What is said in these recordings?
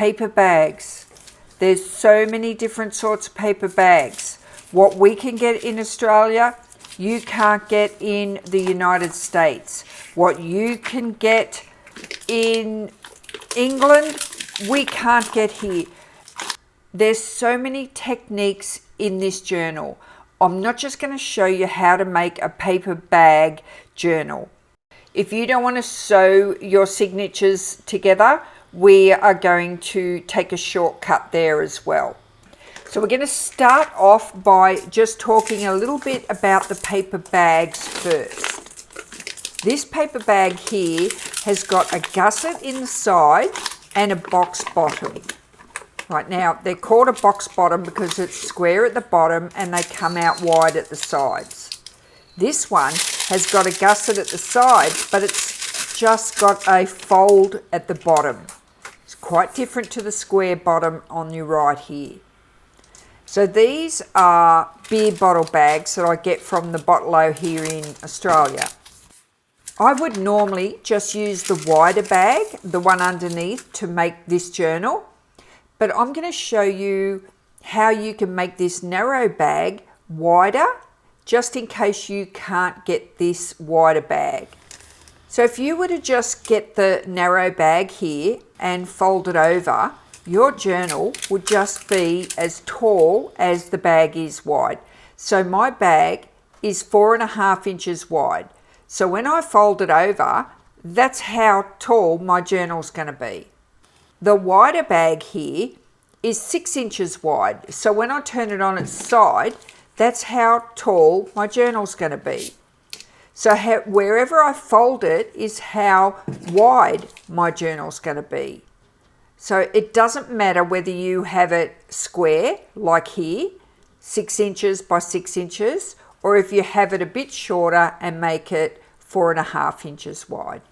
paper bags. There's so many different sorts of paper bags. What we can get in Australia, you can't get in the United States. What you can get in England, we can't get here. There's so many techniques in this journal. I'm not just going to show you how to make a paper bag journal. If you don't want to sew your signatures together, we are going to take a shortcut there as well. So we're going to start off by just talking a little bit about the paper bags first. This paper bag here has got a gusset in the side and a box bottom. Right now, they're called a box bottom because it's square at the bottom and they come out wide at the sides. This one has got a gusset at the side, but it's just got a fold at the bottom. It's quite different to the square bottom on your right here. So these are beer bottle bags that I get from the bottle-o here in Australia. I would normally just use the wider bag, the one underneath, to make this journal. But I'm going to show you how you can make this narrow bag wider, just in case you can't get this wider bag. So if you were to just get the narrow bag here and fold it over, your journal would just be as tall as the bag is wide. So my bag is 4.5 inches wide. So when I fold it over, that's how tall my journal's going to be. The wider bag here is 6 inches wide. So when I turn it on its side, that's how tall my journal's going to be. So wherever I fold it is how wide my journal's going to be. So it doesn't matter whether you have it square, like here, 6 inches by 6 inches, or if you have it a bit shorter and make it 4.5 inches wide.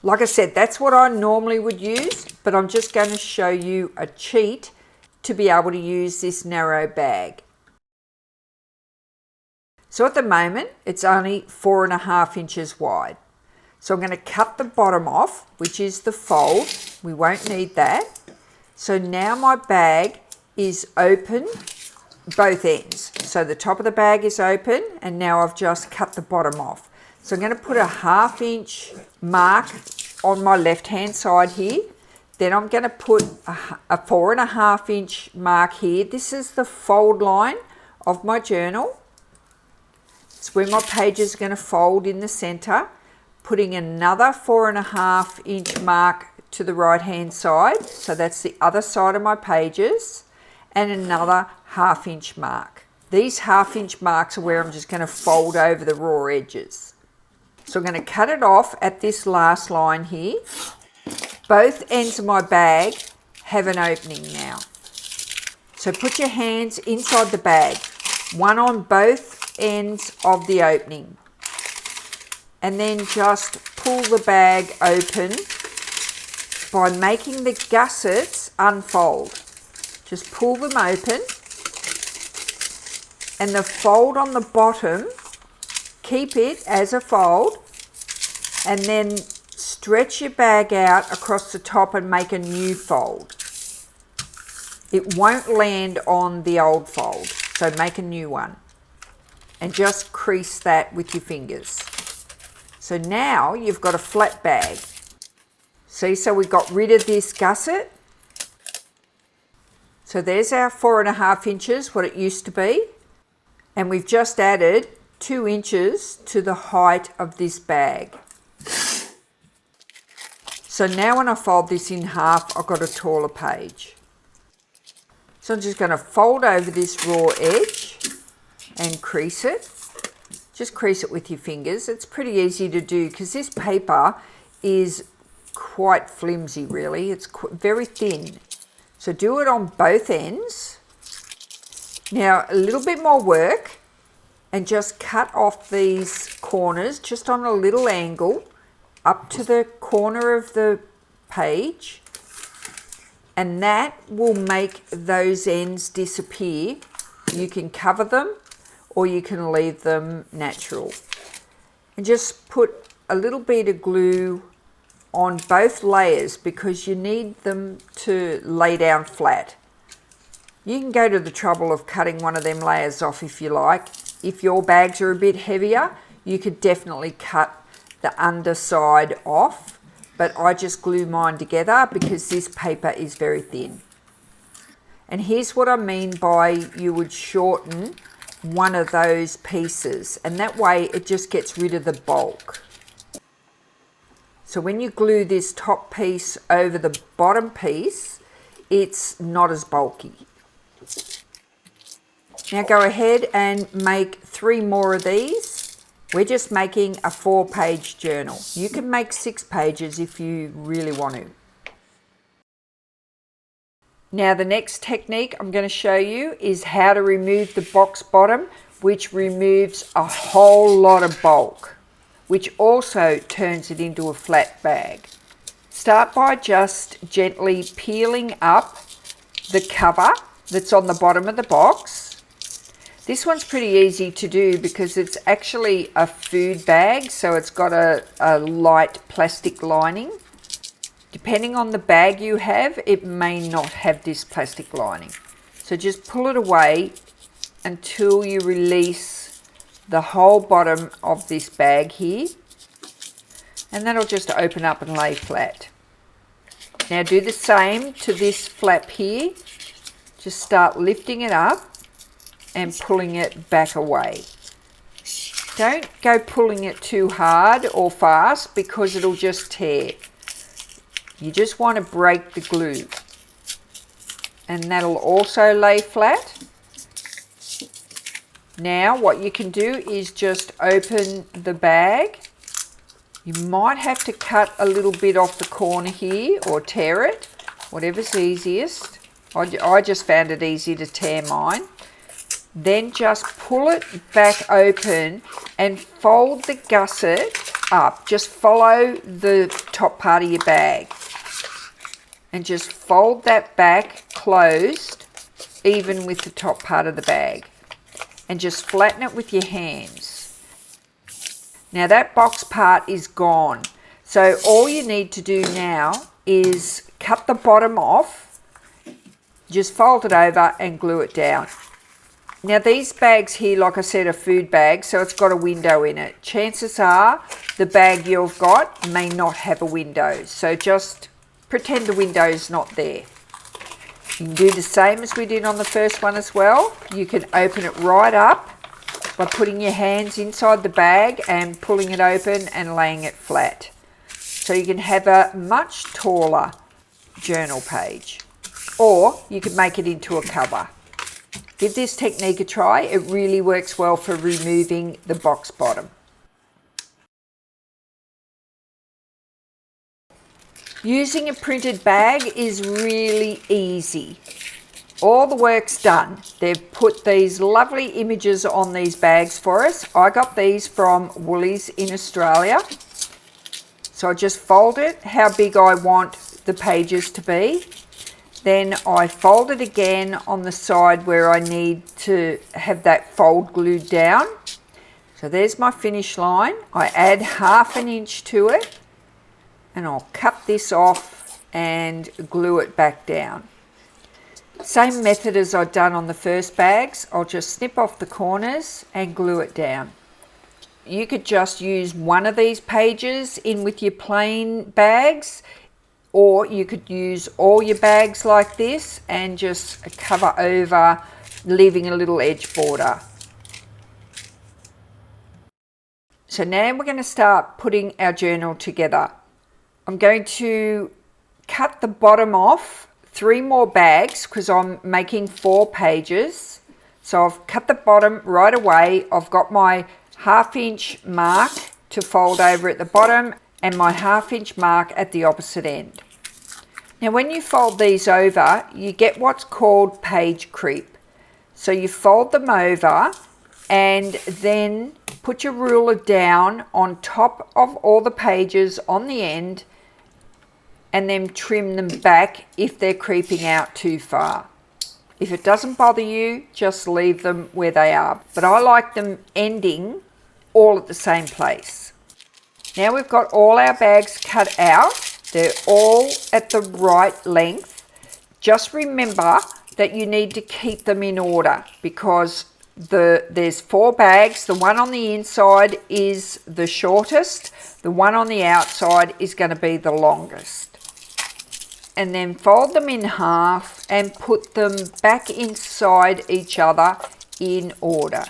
Like I said, that's what I normally would use, but I'm just going to show you a cheat to be able to use this narrow bag. So at the moment, it's only 4.5 inches wide. So I'm going to cut the bottom off, which is the fold. We won't need that. So now my bag is open, both ends. So the top of the bag is open, and now I've just cut the bottom off. So I'm going to put a 1/2 inch mark on my left-hand side here. Then I'm going to put a 4.5 inch mark here. This is the fold line of my journal. It's where my pages are going to fold in the center. Putting another 4.5 inch mark to the right-hand side. So that's the other side of my pages. And another 1/2 inch mark. These 1/2 inch marks are where I'm just going to fold over the raw edges. So I'm going to cut it off at this last line here. Both ends of my bag have an opening now. So put your hands inside the bag, one on both ends of the opening. And then just pull the bag open by making the gussets unfold. Just pull them open. And the fold on the bottom, keep it as a fold. And then stretch your bag out across the top and make a new fold. It won't land on the old fold, so make a new one. And just crease that with your fingers. So now you've got a flat bag. See, so we got rid of this gusset. So there's our 4.5 inches, what it used to be. And we've just added 2 inches to the height of this bag. So now when I fold this in half, I've got a taller page. So I'm just going to fold over this raw edge and crease it. Just crease it with your fingers. It's pretty easy to do because this paper is quite flimsy really. It's very thin. So do it on both ends. Now a little bit more work and just cut off these corners just on a little angle up to the corner of the page, and that will make those ends disappear. You can cover them or you can leave them natural. And just put a little bit of glue on both layers because you need them to lay down flat. You can go to the trouble of cutting one of them layers off if you like. If your bags are a bit heavier, you could definitely cut the underside off, but I just glue mine together because this paper is very thin. And here's what I mean by you would shorten one of those pieces, and that way it just gets rid of the bulk. So when you glue this top piece over the bottom piece, it's not as bulky. Now go ahead and make 3 more of these. We're just making a 4-page journal. You can make 6 pages if you really want to. Now the next technique I'm going to show you is how to remove the box bottom, which removes a whole lot of bulk, which also turns it into a flat bag. Start by just gently peeling up the cover that's on the bottom of the box. This one's pretty easy to do because it's actually a food bag, so it's got a light plastic lining. Depending on the bag you have, it may not have this plastic lining. So just pull it away until you release the whole bottom of this bag here, and that'll just open up and lay flat. Now do the same to this flap here. Just start lifting it up and pulling it back away. Don't go pulling it too hard or fast because it'll just tear. You just want to break the glue, and that'll also lay flat. Now what you can do is just open the bag. You might have to cut a little bit off the corner here or tear it, whatever's easiest. I just found it easy to tear mine. Then just pull it back open and fold the gusset up. Just follow the top part of your bag and just fold that back closed, even with the top part of the bag, and just flatten it with your hands. Now that box part is gone, so all you need to do now is cut the bottom off, just fold it over and glue it down. Now these bags here, like I said, are food bags, so it's got a window in it. Chances are the bag you've got may not have a window, so just pretend the window's not there. You can do the same as we did on the first one as well. You can open it right up by putting your hands inside the bag and pulling it open and laying it flat. So you can have a much taller journal page, or you can make it into a cover. Give this technique a try. It really works well for removing the box bottom. Using a printed bag is really easy. All the work's done. They've put these lovely images on these bags for us. I got these from Woolies in Australia. So I just fold it how big I want the pages to be. Then I fold it again on the side where I need to have that fold glued down. So there's my finish line. I add 1/2 inch to it, and I'll cut this off and glue it back down. Same method as I've done on the first bags. I'll just snip off the corners and glue it down. You could just use one of these pages in with your plain bags, or you could use all your bags like this and just cover over, leaving a little edge border. So now we're going to start putting our journal together. I'm going to cut the bottom off 3 more bags because I'm making 4 pages. So I've cut the bottom right away. I've got my 1/2 inch mark to fold over at the bottom and my 1/2 inch mark at the opposite end. Now when you fold these over, you get what's called page creep. So you fold them over and then put your ruler down on top of all the pages on the end, and then trim them back if they're creeping out too far. If it doesn't bother you, just leave them where they are. But I like them ending all at the same place. Now we've got all our bags cut out. They're all at the right length. Just remember that you need to keep them in order because there's 4 bags. The one on the inside is the shortest. The one on the outside is going to be the longest. And then fold them in half and put them back inside each other in order.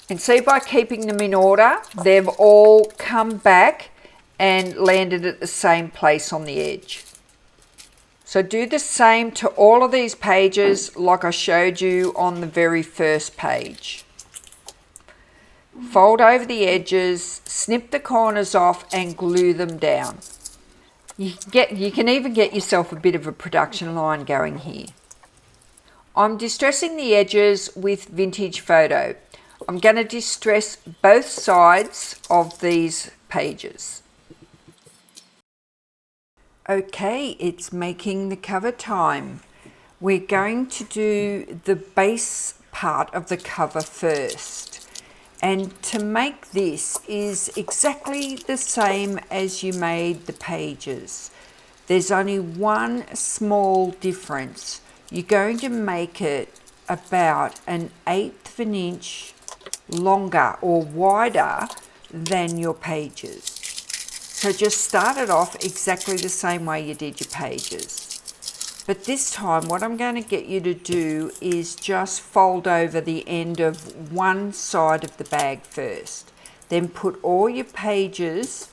And see, by keeping them in order, they've all come back and landed at the same place on the edge. So do the same to all of these pages like I showed you on the very first page. Fold over the edges, snip the corners off and glue them down. You can even get yourself a bit of a production line going here. I'm distressing the edges with vintage photo. I'm going to distress both sides of these pages. Okay, it's making the cover time. We're going to do the base part of the cover first. And to make this is exactly the same as you made the pages. There's only one small difference. You're going to make it about 1/8 of an inch longer or wider than your pages. So just start it off exactly the same way you did your pages. But this time what I'm going to get you to do is just fold over the end of one side of the bag first. Then put all your pages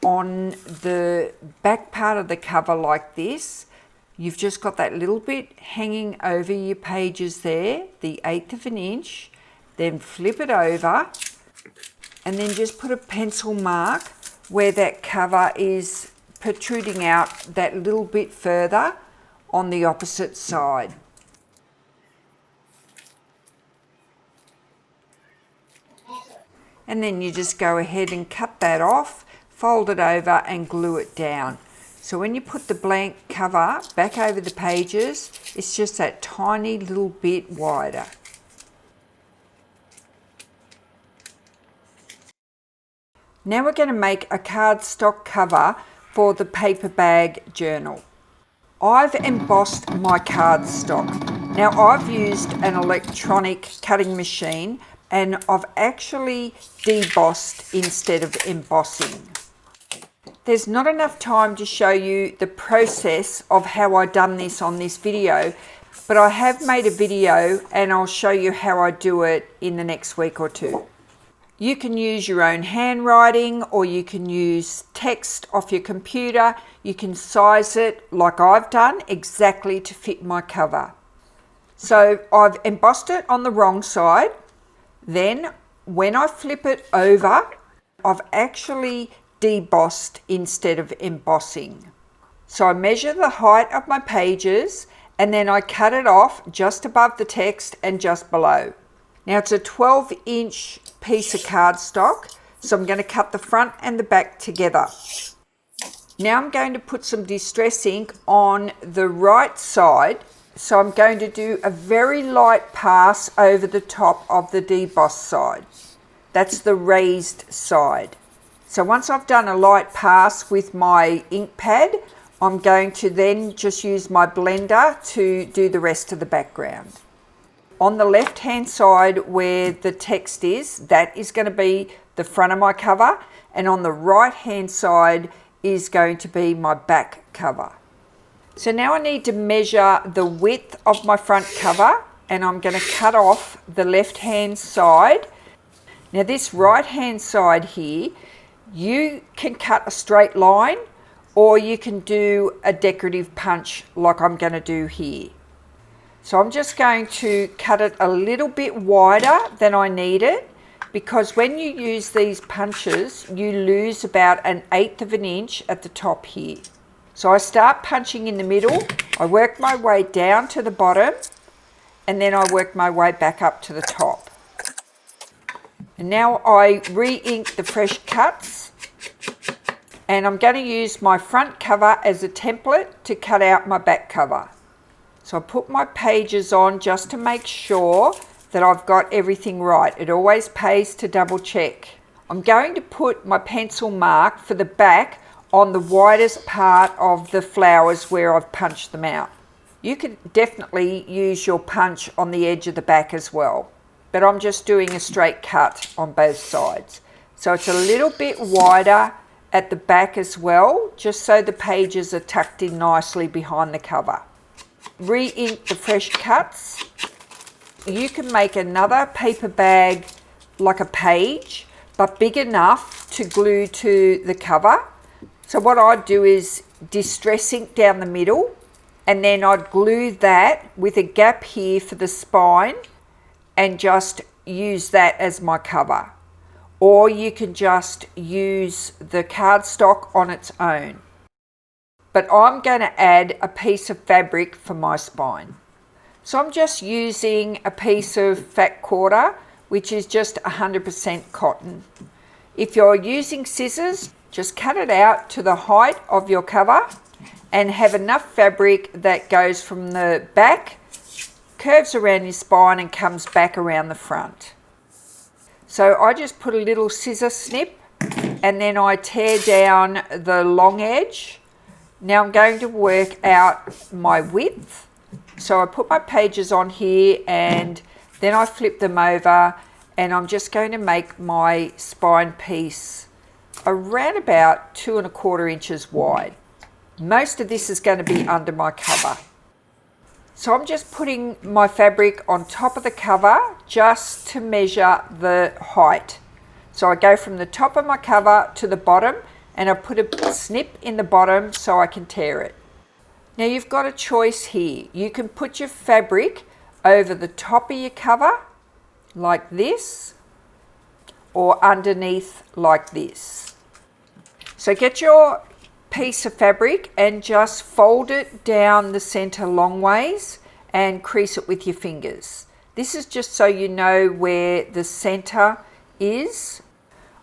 on the back part of the cover like this. You've just got that little bit hanging over your pages there, the 1/8 of an inch. Then flip it over and then just put a pencil mark where that cover is protruding out that little bit further on the opposite side. And then you just go ahead and cut that off, fold it over and glue it down. So when you put the blank cover back over the pages, it's just that tiny little bit wider. Now we're going to make a cardstock cover for the paper bag journal. I've embossed my cardstock. Now I've used an electronic cutting machine and I've actually debossed instead of embossing. There's not enough time to show you the process of how I done this on this video, but I have made a video and I'll show you how I do it in the next week or two. You can use your own handwriting or you can use text off your computer. You can size it like I've done exactly to fit my cover. So I've embossed it on the wrong side. Then when I flip it over, I've actually debossed instead of embossing. So I measure the height of my pages and then I cut it off just above the text and just below. Now it's a 12-inch piece of cardstock, so I'm going to cut the front and the back together. Now I'm going to put some distress ink on the right side, so I'm going to do a very light pass over the top of the debossed side. That's the raised side. So once I've done a light pass with my ink pad, I'm going to then just use my blender to do the rest of the background. On the left hand side where the text is, that is going to be the front of my cover, and on the right hand side is going to be my back cover. So now I need to measure the width of my front cover and I'm going to cut off the left hand side. Now this right hand side here, you can cut a straight line or you can do a decorative punch like I'm going to do here. So I'm just going to cut it a little bit wider than I need it, because when you use these punches, you lose about 1/8 of an inch at the top here. So I start punching in the middle, I work my way down to the bottom, and then I work my way back up to the top. And now I re-ink the fresh cuts, and I'm going to use my front cover as a template to cut out my back cover. So I put my pages on just to make sure that I've got everything right. It always pays to double check. I'm going to put my pencil mark for the back on the widest part of the flowers where I've punched them out. You could definitely use your punch on the edge of the back as well, but I'm just doing a straight cut on both sides. So it's a little bit wider at the back as well, just so the pages are tucked in nicely behind the cover. Re-ink the fresh cuts. You can make another paper bag like a page, but big enough to glue to the cover. So what I'd do is distress ink down the middle, and then I'd glue that with a gap here for the spine and just use that as my cover. Or you can just use the cardstock on its own. But I'm going to add a piece of fabric for my spine. So I'm just using a piece of fat quarter, which is just 100% cotton. If you're using scissors, just cut it out to the height of your cover and have enough fabric that goes from the back, curves around your spine and comes back around the front. So I just put a little scissor snip and then I tear down the long edge. Now I'm going to work out my width. So I put my pages on here and then I flip them over, and I'm just going to make my spine piece around about 2 1/4 inches wide. Most of this is going to be under my cover. So I'm just putting my fabric on top of the cover just to measure the height. So I go from the top of my cover to the bottom, and I put a snip in the bottom so I can tear it. Now you've got a choice here. You can put your fabric over the top of your cover like this, or underneath like this. So get your piece of fabric and just fold it down the center long ways and crease it with your fingers. This is just so you know where the center is.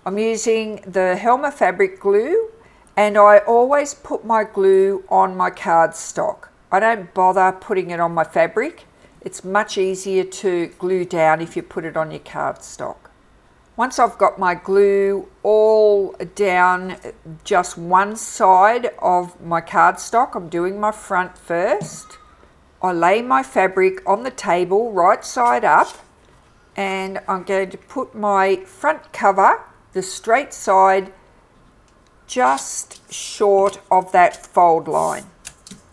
I'm using the Helmer fabric glue, and I always put my glue on my cardstock. I don't bother putting it on my fabric. It's much easier to glue down if you put it on your cardstock. Once I've got my glue all down just one side of my cardstock, I'm doing my front first. I lay my fabric on the table right side up, and I'm going to put my front cover, the straight side, just short of that fold line.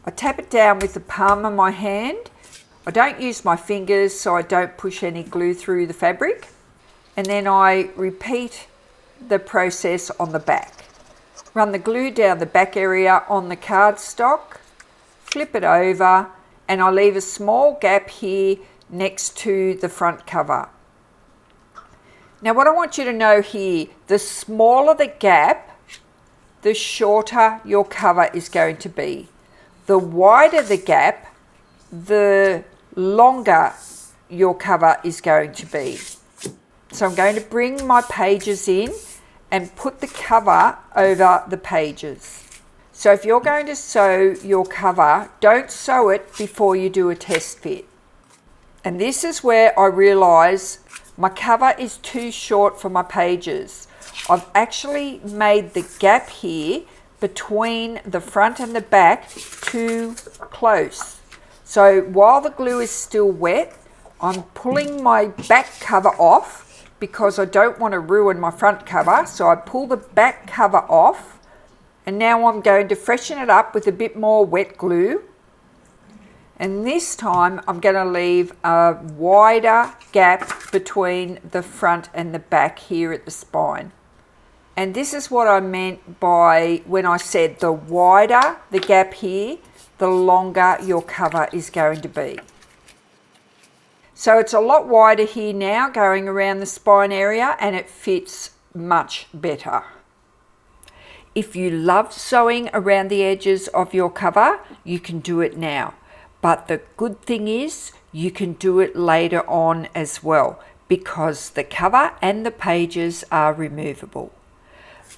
I tap it down with the palm of my hand. I don't use my fingers so I don't push any glue through the fabric. And then I repeat the process on the back. Run the glue down the back area on the cardstock, flip it over, and I leave a small gap here next to the front cover. Now what I want you to know here, the smaller the gap, the shorter your cover is going to be. The wider the gap, the longer your cover is going to be. So I'm going to bring my pages in and put the cover over the pages. So if you're going to sew your cover, don't sew it before you do a test fit. And this is where I realise my cover is too short for my pages. I've actually made the gap here between the front and the back too close. So while the glue is still wet, I'm pulling my back cover off because I don't want to ruin my front cover. So I pull the back cover off, and now I'm going to freshen it up with a bit more wet glue. And this time I'm going to leave a wider gap between the front and the back here at the spine. And this is what I meant by when I said the wider the gap here, the longer your cover is going to be. So it's a lot wider here now going around the spine area, and it fits much better. If you love sewing around the edges of your cover, you can do it now. But the good thing is you can do it later on as well, because the cover and the pages are removable.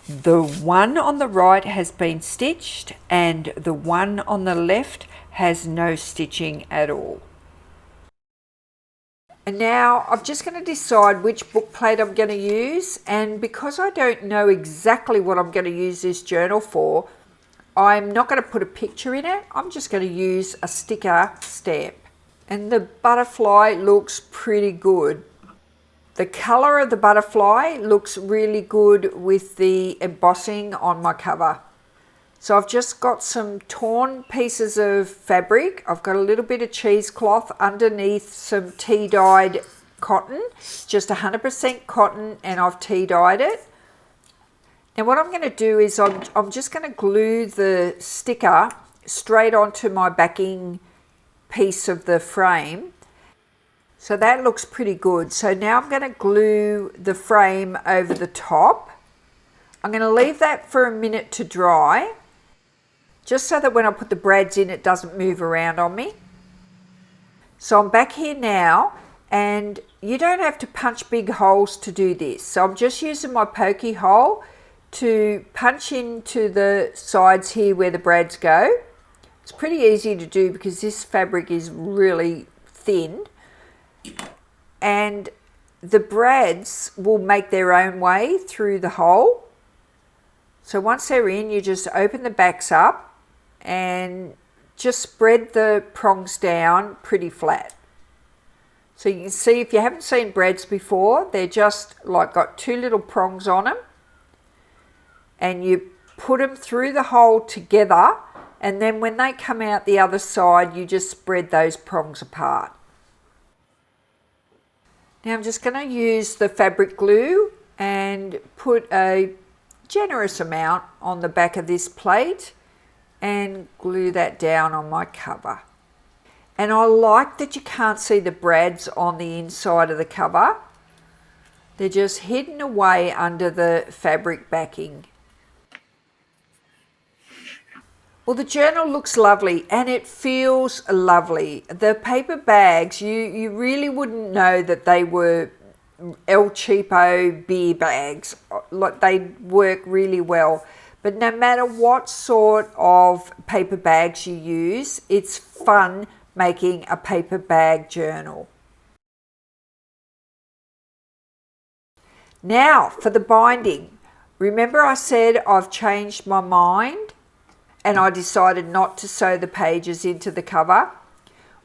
The one on the right has been stitched and the one on the left has no stitching at all. And now I'm just going to decide which book plate I'm going to use, and because I don't know exactly what I'm going to use this journal for, I'm not going to put a picture in it. I'm just going to use a sticker stamp. And the butterfly looks pretty good. The colour of the butterfly looks really good with the embossing on my cover. So I've just got some torn pieces of fabric. I've got a little bit of cheesecloth underneath some tea-dyed cotton, just 100% cotton, and I've tea-dyed it. Now what I'm going to do is I'm just going to glue the sticker straight onto my backing piece of the frame. So that looks pretty good. So now I'm going to glue the frame over the top. I'm going to leave that for a minute to dry, just so that when I put the brads in, it doesn't move around on me. So I'm back here now, and you don't have to punch big holes to do this. So I'm just using my pokey hole to punch into the sides here where the brads go. It's pretty easy to do because this fabric is really thin, and the brads will make their own way through the hole. So once they're in, you just open the backs up and just spread the prongs down pretty flat. So you can see, if you haven't seen brads before, they're just like got two little prongs on them, and you put them through the hole together, and then when they come out the other side, you just spread those prongs apart. Now I'm just going to use the fabric glue and put a generous amount on the back of this plate and glue that down on my cover. And I like that you can't see the brads on the inside of the cover. They're just hidden away under the fabric backing. Well, the journal looks lovely and it feels lovely. The paper bags, you really wouldn't know that they were El Cheapo beer bags. Like, they work really well. But no matter what sort of paper bags you use, it's fun making a paper bag journal. Now for the binding. Remember I said I've changed my mind and I decided not to sew the pages into the cover?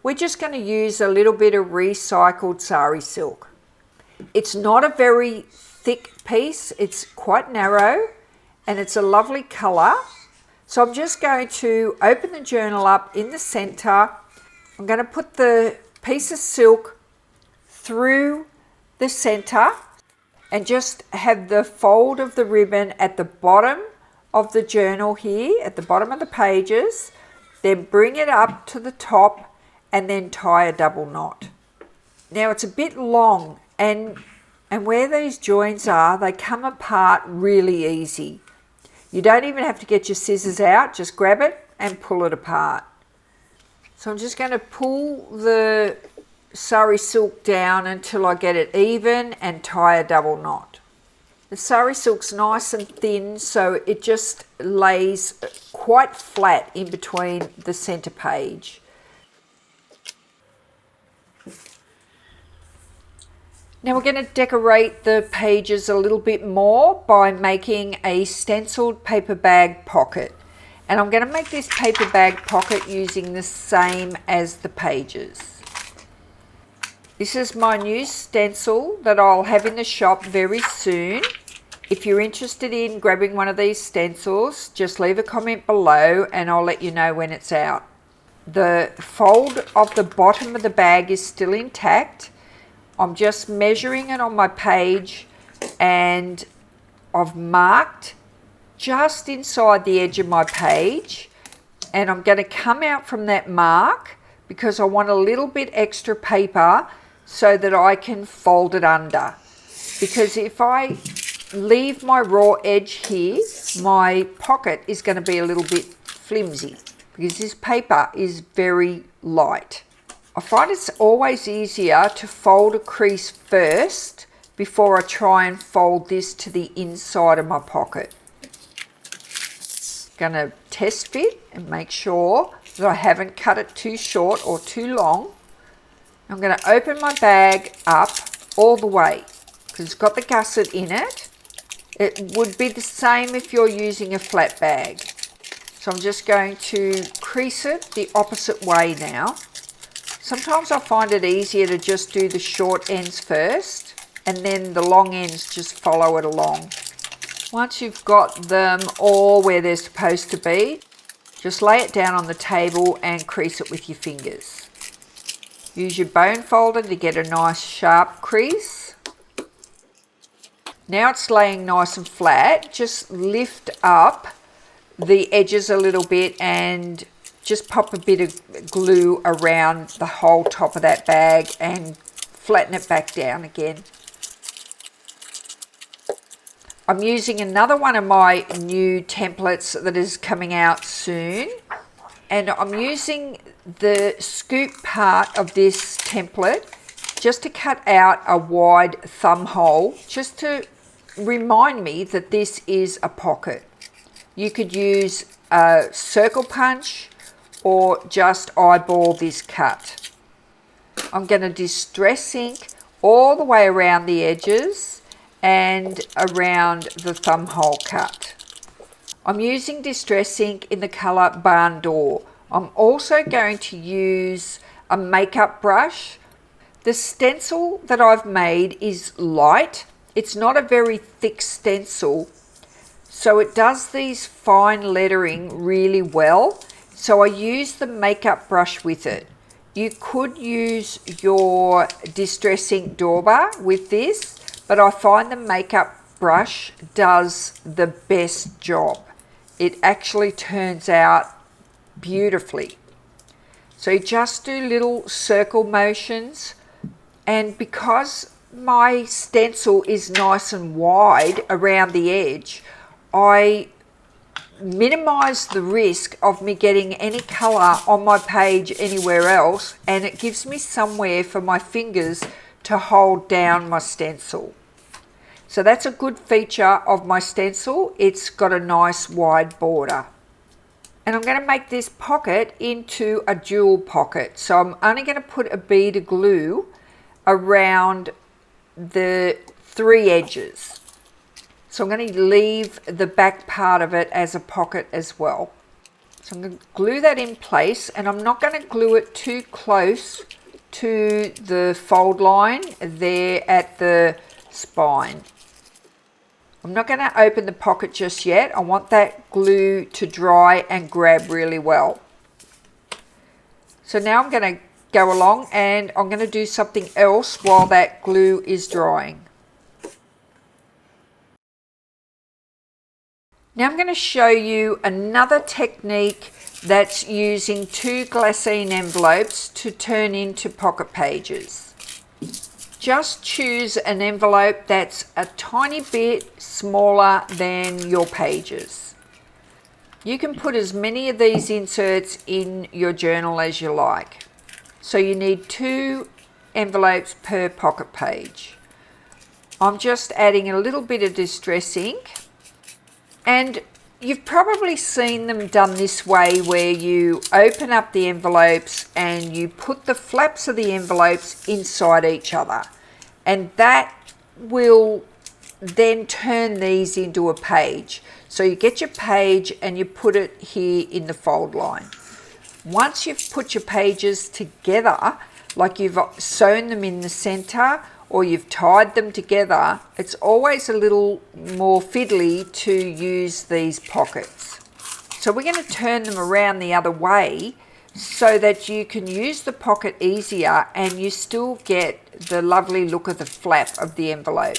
We're just going to use a little bit of recycled sari silk. It's not a very thick piece, it's quite narrow and it's a lovely colour. So I'm just going to open the journal up in the centre. I'm going to put the piece of silk through the centre and just have the fold of the ribbon at the bottom of the journal here, at the bottom of the pages, then bring it up to the top and then tie a double knot. Now it's a bit long, and where these joins are, they come apart really easy. You don't even have to get your scissors out, just grab it and pull it apart. So I'm just going to pull the sari silk down until I get it even and tie a double knot. The sari silk's nice and thin, so it just lays quite flat in between the centre page. Now we're going to decorate the pages a little bit more by making a stenciled paper bag pocket. And I'm going to make this paper bag pocket using the same as the pages. This is my new stencil that I'll have in the shop very soon. If you're interested in grabbing one of these stencils, just leave a comment below and I'll let you know when it's out. The fold of the bottom of the bag is still intact. I'm just measuring it on my page and I've marked just inside the edge of my page, and I'm going to come out from that mark because I want a little bit extra paper so that I can fold it under. Because if I leave my raw edge here, my pocket is going to be a little bit flimsy because this paper is very light. I find it's always easier to fold a crease first before I try and fold this to the inside of my pocket. Going to test fit and make sure that I haven't cut it too short or too long. I'm going to open my bag up all the way because it's got the gusset in it. It would be the same if you're using a flat bag. So I'm just going to crease it the opposite way now. Sometimes I find it easier to just do the short ends first and then the long ends just follow it along. Once you've got them all where they're supposed to be, just lay it down on the table and crease it with your fingers. Use your bone folder to get a nice sharp crease. Now it's laying nice and flat. Just lift up the edges a little bit and just pop a bit of glue around the whole top of that bag and flatten it back down again. I'm using another one of my new templates that is coming out soon, and I'm using the scoop part of this template just to cut out a wide thumb hole, just to remind me that this is a pocket. You could use a circle punch or just eyeball this cut. I'm going to distress ink all the way around the edges and around the thumb hole cut. I'm using distress ink in the colour Barn Door. I'm also going to use a makeup brush. The stencil that I've made is light. It's not a very thick stencil, so it does these fine lettering really well. So I use the makeup brush with it. You could use your distress ink Dauber with this, but I find the makeup brush does the best job. It actually turns out beautifully. So you just do little circle motions, and because my stencil is nice and wide around the edge, I minimize the risk of me getting any color on my page anywhere else, and it gives me somewhere for my fingers to hold down my stencil. So that's a good feature of my stencil. It's got a nice wide border. And I'm going to make this pocket into a jewel pocket. So I'm only going to put a bead of glue around the three edges. So I'm going to leave the back part of it as a pocket as well. So I'm going to glue that in place, and I'm not going to glue it too close to the fold line there at the spine. I'm not going to open the pocket just yet. I want that glue to dry and grab really well. So now I'm going to go along and I'm going to do something else while that glue is drying. Now I'm going to show you another technique that's using two glassine envelopes to turn into pocket pages. Just choose an envelope that's a tiny bit smaller than your pages. You can put as many of these inserts in your journal as you like. So you need 2 envelopes per pocket page. I'm just adding a little bit of distress ink, and you've probably seen them done this way, where you open up the envelopes and you put the flaps of the envelopes inside each other, and that will then turn these into a page. So you get your page and you put it here in the fold line. Once you've put your pages together, like you've sewn them in the center or you've tied them together, it's always a little more fiddly to use these pockets. So we're going to turn them around the other way so that you can use the pocket easier and you still get the lovely look of the flap of the envelope.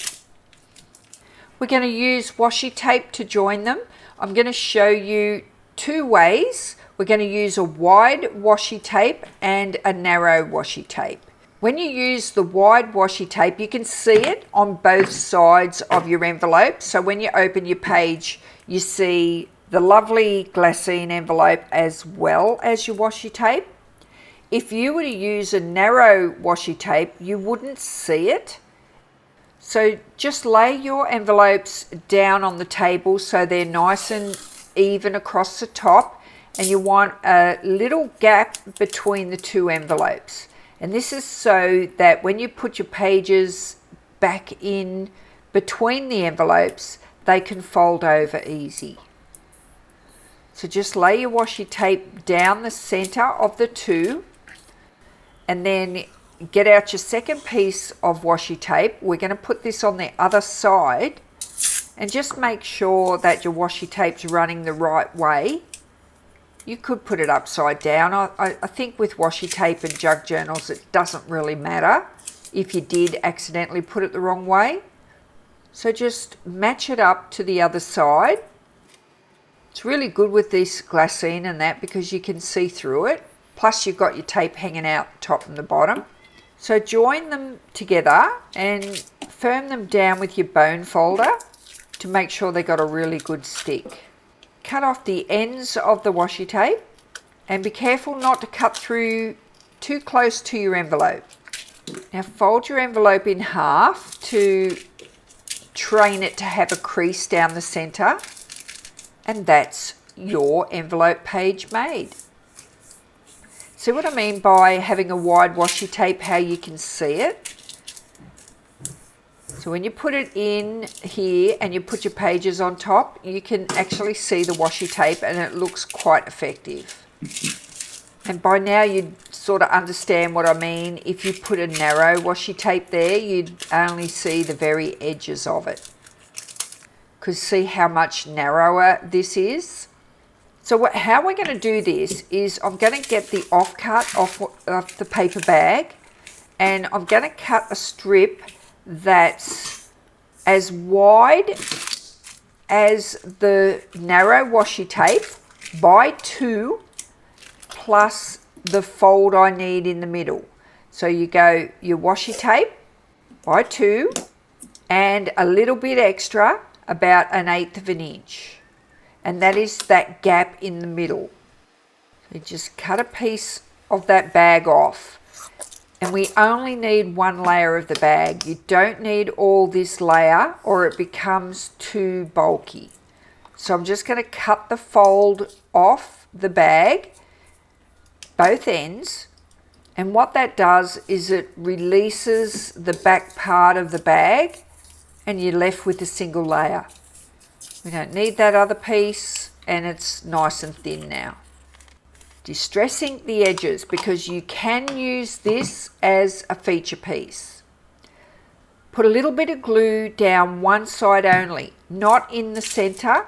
We're going to use washi tape to join them. I'm going to show you 2 ways. We're going to use a wide washi tape and a narrow washi tape. When you use the wide washi tape, you can see it on both sides of your envelope. So when you open your page, you see the lovely glassine envelope as well as your washi tape. If you were to use a narrow washi tape, you wouldn't see it. So just lay your envelopes down on the table so they're nice and even across the top. And you want a little gap between the 2 envelopes. And this is so that when you put your pages back in between the envelopes, they can fold over easy. So just lay your washi tape down the center of the two, and then get out your second piece of washi tape. We're going to put this on the other side, and just make sure that your washi tape's running the right way. You could put it upside down. I think with washi tape and junk journals, it doesn't really matter if you did accidentally put it the wrong way. So just match it up to the other side. It's really good with this glassine and that because you can see through it. Plus you've got your tape hanging out top and the bottom. So join them together and firm them down with your bone folder to make sure they got a really good stick. Cut off the ends of the washi tape and be careful not to cut through too close to your envelope. Now fold your envelope in half to train it to have a crease down the center, and that's your envelope page made. See what I mean by having a wide washi tape, how you can see it? So when you put it in here and you put your pages on top, you can actually see the washi tape and it looks quite effective. And by now you'd sort of understand what I mean. If you put a narrow washi tape there, you'd only see the very edges of it. Because see how much narrower this is? So how we're going to do this is I'm going to get the offcut off the paper bag, and I'm going to cut a strip that's as wide as the narrow washi tape by 2 plus the fold I need in the middle. So you go your washi tape by 2 and a little bit extra, about 1/8 of an inch. And that is that gap in the middle. So you just cut a piece of that bag off. And we only need one layer of the bag. You don't need all this layer or it becomes too bulky. So I'm just going to cut the fold off the bag, both ends. And what that does is it releases the back part of the bag and you're left with a single layer. We don't need that other piece and it's nice and thin now. Distressing the edges because you can use this as a feature piece. Put a little bit of glue down one side only, not in the center,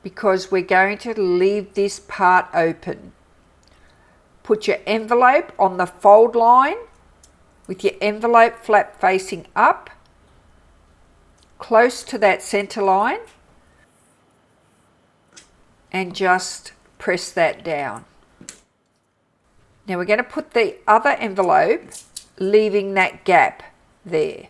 because we're going to leave this part open. Put your envelope on the fold line with your envelope flap facing up, close to that center line, and just press that down. Now we're going to put the other envelope, leaving that gap there.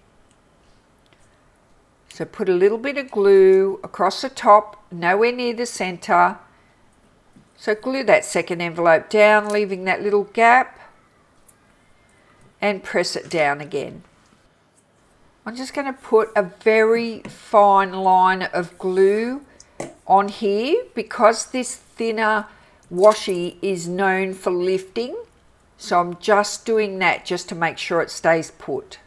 So put a little bit of glue across the top, nowhere near the center. So glue that second envelope down, leaving that little gap, and press it down again. I'm just going to put a very fine line of glue on here because this thinner washi is known for lifting. So I'm just doing that just to make sure it stays put.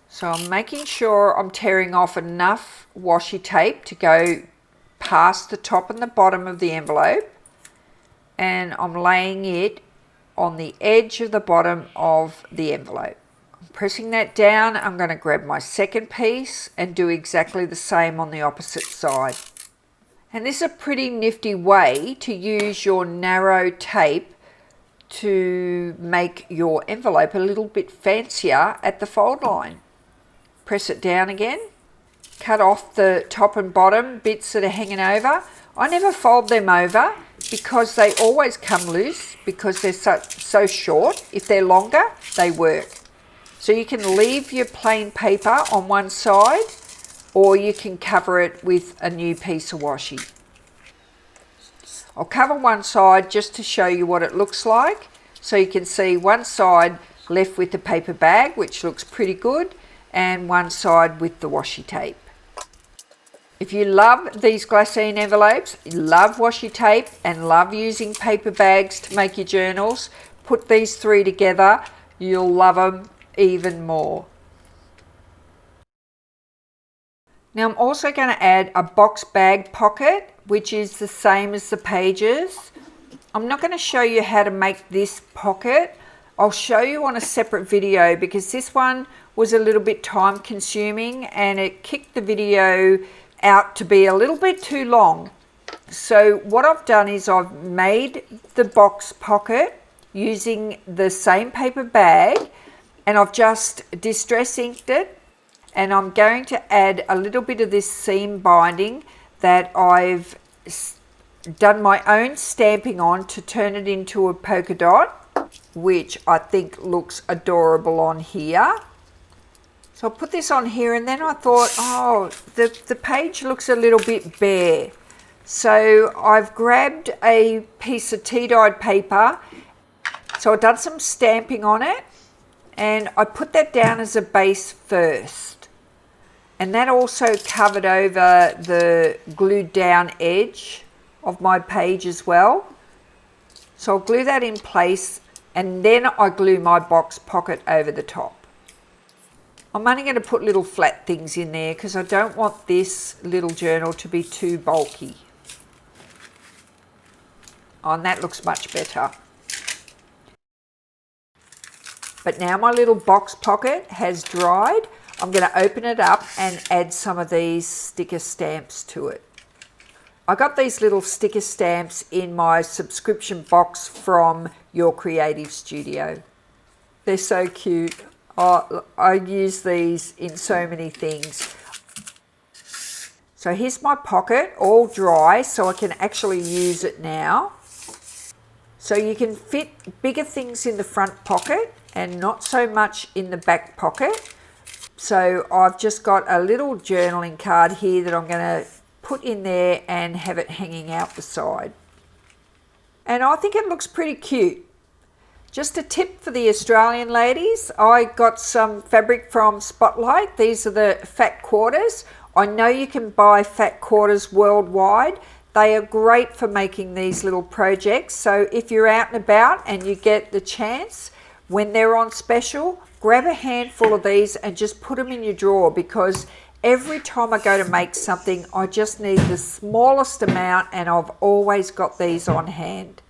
So I'm making sure I'm tearing off enough washi tape to go past the top and the bottom of the envelope, and I'm laying it on the edge of the bottom of the envelope. I'm pressing that down. I'm going to grab my second piece and do exactly the same on the opposite side. And this is a pretty nifty way to use your narrow tape to make your envelope a little bit fancier at the fold line. Press it down again. Cut off the top and bottom bits that are hanging over. I never fold them over because they always come loose because they're so short. If they're longer, they work. So you can leave your plain paper on one side, or you can cover it with a new piece of washi. I'll cover one side just to show you what it looks like. So you can see one side left with the paper bag, which looks pretty good, and one side with the washi tape. If you love these glassine envelopes, love washi tape, and love using paper bags to make your journals, put these three together. you'll love them even more. Now I'm also going to add a box bag pocket, which is the same as the pages. I'm not going to show you how to make this pocket. I'll show you on a separate video because this one was a little bit time consuming and it kicked the video out to be a little bit too long. So what I've done is I've made the box pocket using the same paper bag and I've just distress inked it, and I'm going to add a little bit of this seam binding that I've done my own stamping on to turn it into a polka dot, which I think looks adorable on here. So I'll put this on here, and then I thought, oh, the page looks a little bit bare. So I've grabbed a piece of tea-dyed paper. So I've done some stamping on it, and I put that down as a base first. And that also covered over the glued down edge of my page as well. So I'll glue that in place, and then I glue my box pocket over the top. I'm only going to put little flat things in there because I don't want this little journal to be too bulky. Oh, and that looks much better. But now my little box pocket has dried. I'm going to open it up and add some of these sticker stamps to it. I got these little sticker stamps in my subscription box from Your Creative Studio. They're so cute. Oh, I use these in so many things. So here's my pocket, all dry, so I can actually use it now. So you can fit bigger things in the front pocket and not so much in the back pocket. So I've just got a little journaling card here that I'm going to put in there and have it hanging out the side. And I think it looks pretty cute. Just a tip for the Australian ladies, I got some fabric from Spotlight. These are the fat quarters. I know you can buy fat quarters worldwide. They are great for making these little projects. So if you're out and about and you get the chance, when they're on special, grab a handful of these and just put them in your drawer, because every time I go to make something, I just need the smallest amount, and I've always got these on hand.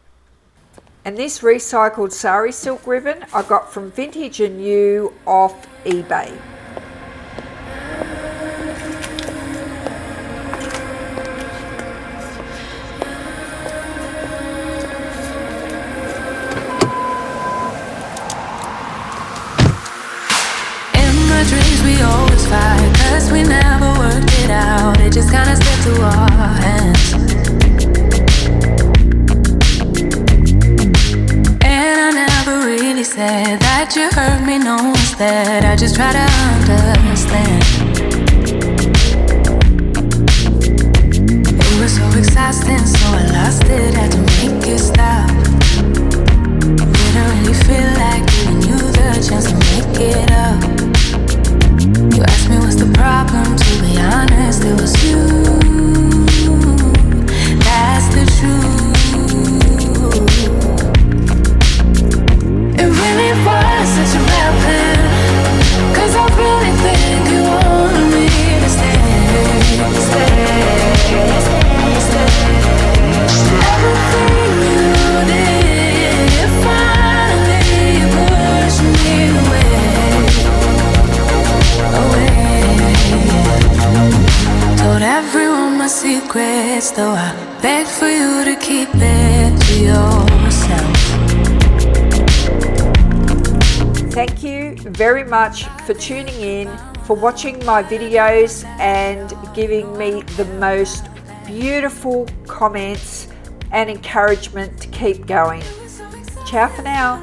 And this recycled sari silk ribbon I got from Vintage and New off eBay. Dreams we always fight, 'cause we never worked it out. It just kinda slipped through our hands. And I never really said that you hurt me, no, instead I just try to understand. It was so exhausting, so I lost it, had to make it stop. Didn't really feel like giving you the chance to make it up. You asked me what's the problem, to be honest, it was you. That's the truth. It really was such a bad plan, 'cause I really think you wanted me to stay. Everything you did finally pushed me away. Told everyone my secrets, though I begged for you to keep it to yourself. Thank you very much for tuning in, for watching my videos and giving me the most beautiful comments and encouragement to keep going. Ciao for now.